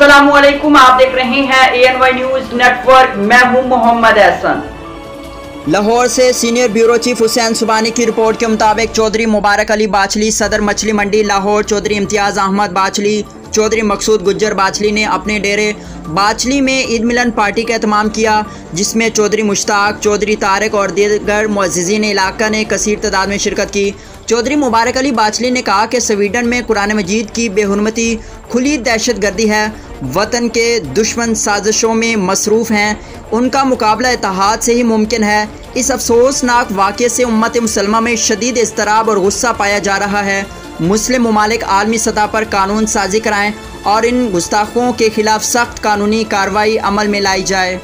अस्सलामुअलैकुम, आप देख रहे हैं ANY न्यूज नेटवर्क। मैं हूं मोहम्मद एहसन। लाहौर से सीनियर ब्यूरो चीफ हुसैन सुबानी की रिपोर्ट के मुताबिक चौधरी मुबारक अली बाछली सदर मछली मंडी लाहौर, चौधरी इम्तियाज़ अहमद बाछली, चौधरी मकसूद गुज्जर बाछली ने अपने डेरे बाछली में ईद मिलन पार्टी का एहतमाम किया, जिसमें चौधरी मुश्ताक, चौधरी तारिक और दीगर मुअज़्ज़िज़ीन इलाका ने कसीर तादाद में शिरकत की। चौधरी मुबारक अली बाछली ने कहा कि स्वीडन में कुरान मजीद की बेहुरमती खुली दहशतगर्दी है, वतन के दुश्मन साजिशों में मसरूफ़ हैं, उनका मुकाबला इत्तेहाद से ही मुमकिन है। इस अफसोसनाक वाक़े से उम्मत मुसलमा में शदीद इज़्तिराब और गुस्सा पाया जा रहा है। मुस्लिम ममालिक आलमी सतह पर कानून साजी कराएँ और इन गुस्ताखों के ख़िलाफ़ सख्त कानूनी कार्रवाई अमल में लाई जाए।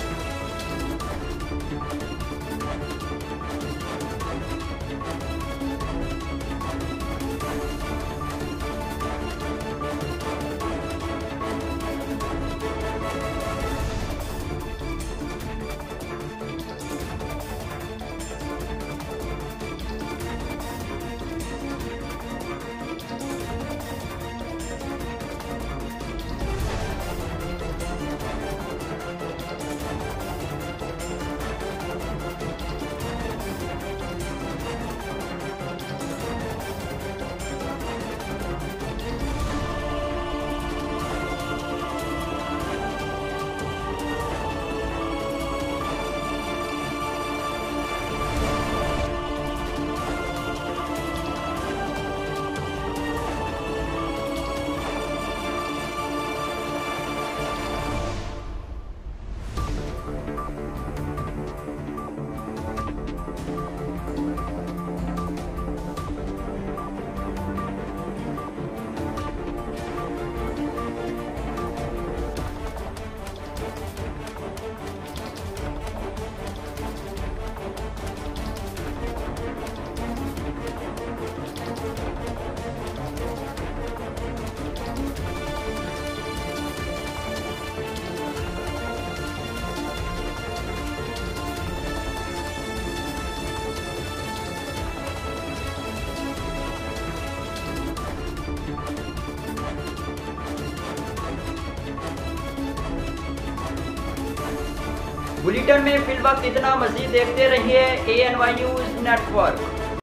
बुलेटिन में फिल वक्त इतना, मजीद देखते रहिए ANY न्यूज नेटवर्क।